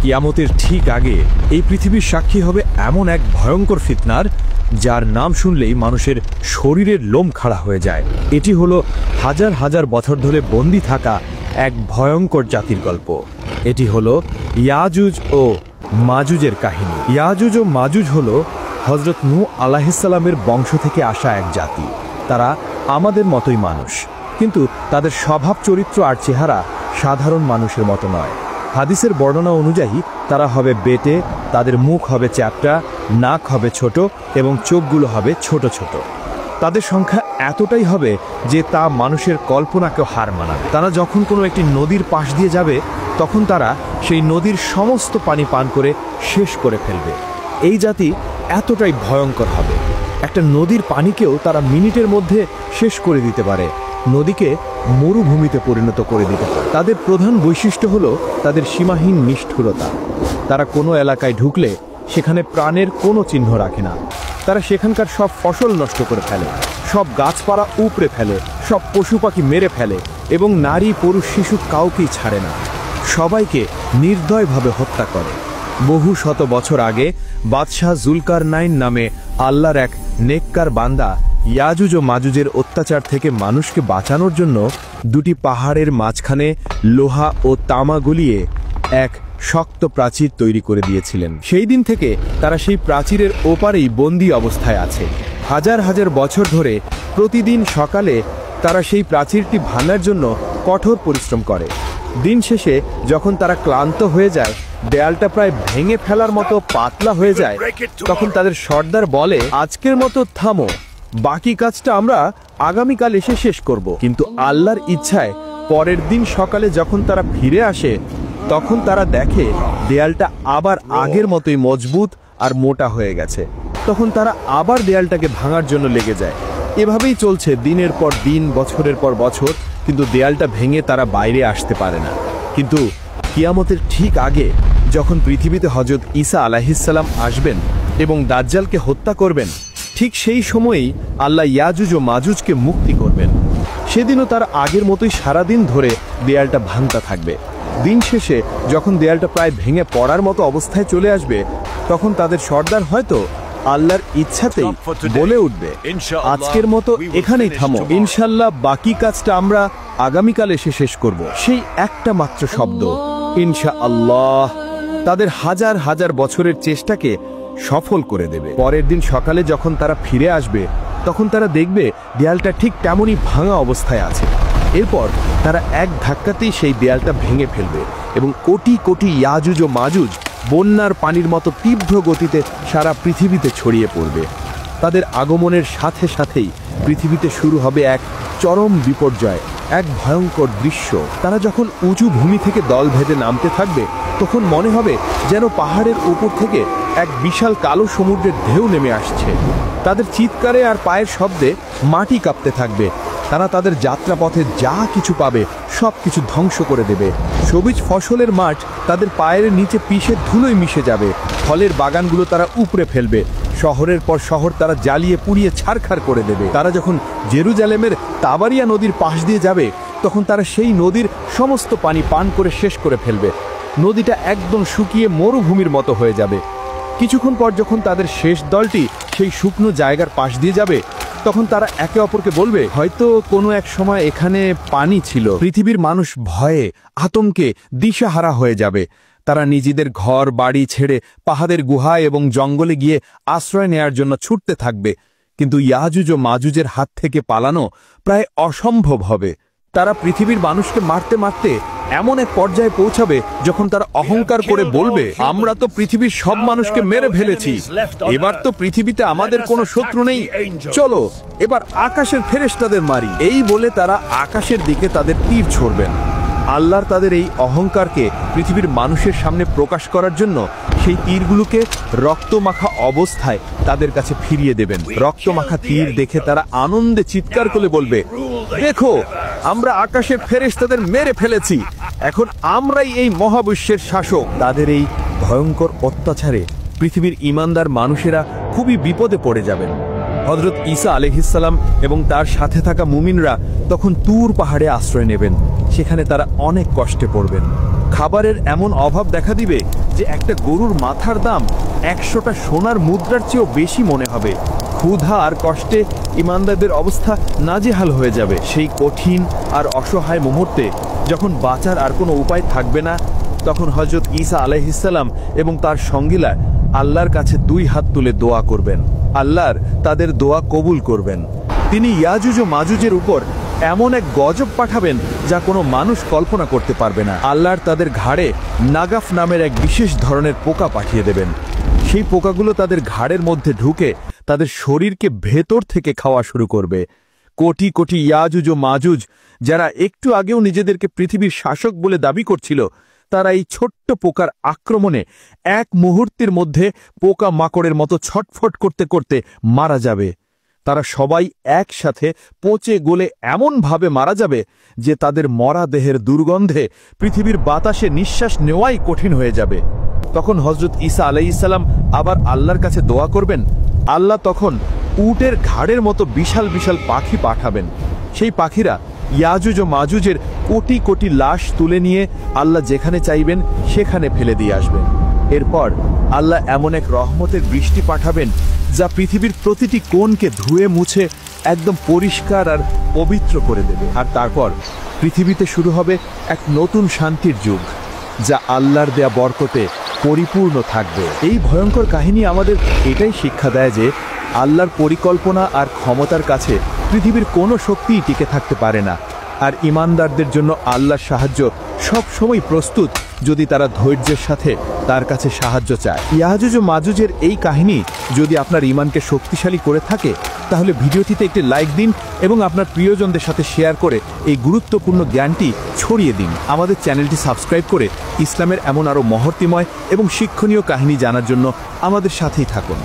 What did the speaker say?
কিয়ামতের ঠিক আগে এই পৃথিবীর সাক্ষী হবে এমন এক ভয়ঙ্কর ফিতনার, যার নাম শুনলেই মানুষের শরীরের লোম খাড়া হয়ে যায়। এটি হলো হাজার হাজার বছর ধরে বন্দী থাকা এক ভয়ঙ্কর জাতির গল্প। এটি হলো ইয়াজুজ ও মাজুজের কাহিনী। ইয়াজুজ ও মাজুজ হলো হযরত নূহ আলাইহিস সালামের বংশ থেকে আসা এক জাতি। তারা আমাদের মতোই মানুষ, কিন্তু তাদের স্বভাব চরিত্র আর চেহারা সাধারণ মানুষের মতো নয়। হাদিসের বর্ণনা অনুযায়ী তারা হবে বেটে, তাদের মুখ হবে চ্যাপ্টা, নাক হবে ছোট এবং চোখগুলো হবে ছোট ছোট। তাদের সংখ্যা এতটাই হবে যে তা মানুষের কল্পনাকেও হার মানাবে। তারা যখন কোনো একটি নদীর পাশ দিয়ে যাবে, তখন তারা সেই নদীর সমস্ত পানি পান করে শেষ করে ফেলবে। এই জাতি এতটাই ভয়ঙ্কর হবে, একটা নদীর পানিকেও তারা মিনিটের মধ্যে শেষ করে দিতে পারে, নদীকে মরুভূমিতে পরিণত করে দিতে পারে। তাদের প্রধান বৈশিষ্ট্য হলো তাদের সীমাহীন নিষ্ঠুরতা। তারা কোনো এলাকায় ঢুকলে সেখানে প্রাণের কোনো চিহ্ন রাখে না। তারা সেখানকার সব ফসল নষ্ট করে ফেলে, সব গাছপালা উপড়ে ফেলে, সব পশু পাখি মেরে ফেলে এবং নারী পুরুষ শিশু কাউকেই ছাড়ে না। সবাইকে নির্দয়ভাবে হত্যা করে। বহু শত বছর আগে বাদশাহ জুলকারনাইন নামে আল্লাহর এক নেককার বান্দা ইয়াজুজ ও মাজুজের অত্যাচার থেকে মানুষকে বাঁচানোর জন্য দুটি পাহাড়ের মাঝখানে লোহা ও তামা গলিয়ে এক শক্ত প্রাচীর তৈরি করে দিয়েছিলেন। সেই দিন থেকে তারা সেই প্রাচীরের ওপারেই বন্দী অবস্থায় আছে। হাজার হাজার বছর ধরে প্রতিদিন সকালে তারা সেই প্রাচীরটি ভাঙার জন্য কঠোর পরিশ্রম করে। দিন শেষে যখন তারা ক্লান্ত হয়ে যায়, দেয়ালটা প্রায় ভেঙে ফেলার মতো পাতলা হয়ে যায়, তখন তাদের সর্দার বলে, আজকের মতো থামো, বাকি কাজটা আমরা আগামীকাল এসে শেষ করব। কিন্তু আল্লাহর ইচ্ছায় পরের দিন সকালে যখন তারা ফিরে আসে, তখন তারা দেখে দেয়ালটা আবার আগের মতোই মজবুত আর মোটা হয়ে গেছে। তখন তারা আবার দেয়ালটাকে ভাঙার জন্য লেগে যায়। এভাবেই চলছে দিনের পর দিন, বছরের পর বছর, কিন্তু দেয়ালটা ভেঙে তারা বাইরে আসতে পারে না। কিন্তু কিয়ামতের ঠিক আগে যখন পৃথিবীতে হযরত ঈসা আলাইহিস সালাম আসবেন এবং দাজ্জালকে হত্যা করবেন, ঠিক সেই সময়েই আল্লাহ ইয়াজুজ ও মাজুজকে মুক্তি করবেন। সেদিনও তার আগের মতোই সারাদিন ধরে দেয়ালটা ভাঙতে থাকবে। দিন শেষে যখন দেয়ালটা প্রায় ভেঙে পড়ার মতো অবস্থায় চলে আসবে, তখন তাদের সর্দার হয়তো আল্লাহর ইচ্ছাতেই বলে উঠবে, আজকের মতো এখানেই থামো, ইনশাল্লাহ বাকি কাজটা আমরা আগামীকাল এসে শেষ করব। সেই একটা মাত্র শব্দ ইনশাআল্লাহ তাদের হাজার হাজার বছরের চেষ্টাকে সফল করে দেবে। পরের দিন সকালে যখন তারা ফিরে আসবে, তখন তারা দেখবে দেয়ালটা ঠিক তেমনই ভাঙা অবস্থায় আছে। এরপর তারা এক ধাক্কাতেই সেই দেয়ালটা ভেঙে ফেলবে এবং কোটি কোটি ইয়াজুজ ও মাজুজ বন্যার পানির মতো তীব্র গতিতে সারা পৃথিবীতে ছড়িয়ে পড়বে। তাদের আগমনের সাথে সাথেই পৃথিবীতে শুরু হবে এক চরম বিপর্যয়, এক ভয়ঙ্কর দৃশ্য। তারা যখন উঁচু ভূমি থেকে দল ভেদে নামতে থাকবে, তখন মনে হবে যেন পাহাড়ের উপর থেকে এক বিশাল কালো সমুদ্রের ঢেউ নেমে আসছে। তাদের চিৎকারে আর পায়ের শব্দে মাটি কাঁপতে থাকবে। তারা তাদের যাত্রাপথে যা কিছু পাবে সব কিছু ধ্বংস করে দেবে। সবুজ ফসলের মাঠ তাদের পায়ের নিচে পিষে ধুলোয় মিশে যাবে। ফলের বাগানগুলো তারা উপড়ে ফেলবে। শহরের পর শহর তারা জ্বালিয়ে পুড়িয়ে ছারখার করে দেবে। তারা যখন জেরুজালেমের তাবারিয়া নদীর পাশ দিয়ে যাবে, তখন তারা সেই নদীর সমস্ত পানি পান করে শেষ করে ফেলবে। নদীটা একদম শুকিয়ে মরুভূমির মতো হয়ে যাবে। কিছুক্ষণ পর যখন তাদের শেষ দলটি সেই শুকনো জায়গার পাশ দিয়ে যাবে, তখন তারা একে অপরকে বলবে, হয়তো কোনো এক সময় এখানে পানি ছিল। পৃথিবীর মানুষ ভয়ে আতঙ্কে দিশাহারা হয়ে যাবে। তারা নিজেদের ঘর বাড়ি ছেড়ে পাহাড়ের গুহায় এবং জঙ্গলে গিয়ে আশ্রয় নেয়ার জন্য ছুটতে থাকবে। কিন্তু ইয়াজুজ ও মাজুজের হাত থেকে পালানো প্রায় অসম্ভব হবে। তারা পৃথিবীর মানুষকে মারতে মারতে এমন এক পর্যায়ে পৌঁছাবে যখন তারা অহংকার করে বলবে, আমরা তো পৃথিবীর সব মানুষকে মেরে ফেলেছি, এবার তো পৃথিবীতে আমাদের কোনো শত্রু নেই, চলো এবার আকাশের ফেরেশতাদের মারি। এই বলে তারা আকাশের দিকে তাদের তীর ছোড়বেন। আল্লাহর তাদের এই অহংকারকে পৃথিবীর মানুষের সামনে প্রকাশ করার জন্য সেই তীরগুলোকে রক্তমাখা অবস্থায় তাদের কাছে ফিরিয়ে দেবেন। রক্তমাখা তীর দেখে তারা আনন্দে চিৎকার করে বলবে, দেখো আমরা আকাশের ফেরেশতাদের মেরে ফেলেছি, এখন আমরাই এই মহাবিশ্বের শাসক। তাদের এই ভয়ঙ্কর অত্যাচারে পৃথিবীর ঈমানদার মানুষেরা খুবই বিপদে পড়ে যাবেন। হযরত ঈসা আলাইহিস সালাম এবং তার সাথে থাকা মুমিনরা তখন তুর পাহাড়ে আশ্রয় নেবেন। সেখানে তারা অনেক কষ্টে পড়বেন। খাবারের এমন অভাব দেখা দিবে যে একটা গরুর মাথার দাম 100টা সোনার মুদ্রার চেয়েও বেশি মনে হবে। ক্ষুধা আর কষ্টে ইমানদারদের অবস্থা নাজেহাল হয়ে যাবে। সেই কঠিন আর অসহায় মুহূর্তে যখন বাঁচার আর কোনো উপায় থাকবে না, তখন হযরত ঈসা আলাইহিসসালাম এবং তার সঙ্গীরা আল্লাহর কাছে 2 হাত তুলে দোয়া করবেন। আল্লাহর তাদের দোয়া কবুল করবেন। তিনি ইয়াজুজ ও মাজুজের উপর এমন এক গজব পাঠাবেন যা কোনো মানুষ কল্পনা করতে পারবে না। আল্লাহর তাদের ঘাড়ে নাগাফ নামের এক বিশেষ ধরনের পোকা পাঠিয়ে দেবেন। সেই পোকাগুলো তাদের ঘাড়ের মধ্যে ঢুকে তাদের শরীরকে ভেতর থেকে খাওয়া শুরু করবে। কোটি কোটি ইয়াজুজ ও মাজুজ, যারা একটু আগেও নিজেদেরকে পৃথিবীর শাসক বলে দাবি করছিল, তারা এই ছোট্ট পোকার আক্রমণে এক মুহূর্তের মধ্যে পোকা মাকড়ের মতো ছটফট করতে করতে মারা যাবে। তারা সবাই একসাথে পচে গলে এমনভাবে মারা যাবে যে তাদের মরা দেহের দুর্গন্ধে পৃথিবীর বাতাসে নিঃশ্বাস নেওয়াই কঠিন হয়ে যাবে। তখন হযরত ঈসা আলাইহিসসালাম আবার আল্লাহর কাছে দোয়া করবেন। আল্লাহ তখন উটের ঘাড়ের মতো বিশাল বিশাল পাখি পাঠাবেন। সেই পাখিরা ইয়াজুজ ও মাজুজের কোটি কোটি লাশ তুলে নিয়ে আল্লাহ যেখানে চাইবেন সেখানে ফেলে দিয়ে আসবেন। এরপর আল্লাহ এমন এক রহমতের বৃষ্টি পাঠাবেন যা পৃথিবীর প্রতিটি কোণকে ধুয়ে মুছে একদম পরিষ্কার আর পবিত্র করে দেবে। আর তারপর পৃথিবীতে শুরু হবে এক নতুন শান্তির যুগ, যা আল্লাহর দেয়া বরকতে পরিপূর্ণ থাকবে। এই ভয়ঙ্কর কাহিনী আমাদের এটাই শিক্ষা দেয় যে আল্লাহর পরিকল্পনা আর ক্ষমতার কাছে পৃথিবীর কোনো শক্তিই টিকে থাকতে পারে না। আর ঈমানদারদের জন্য আল্লাহর সাহায্য সব সময় প্রস্তুত, যদি তারা ধৈর্যের সাথে তার কাছে সাহায্য চায়। ইয়াজুজ ও মাজুজের এই কাহিনী যদি আপনার ঈমানকে শক্তিশালী করে থাকে, তাহলে ভিডিওটিতে একটি লাইক দিন এবং আপনার প্রিয়জনদের সাথে শেয়ার করে এই গুরুত্বপূর্ণ জ্ঞানটি ছড়িয়ে দিন। আমাদের চ্যানেলটি সাবস্ক্রাইব করে ইসলামের এমন আরও মহর্তিময় এবং শিক্ষণীয় কাহিনী জানার জন্য আমাদের সাথেই থাকুন।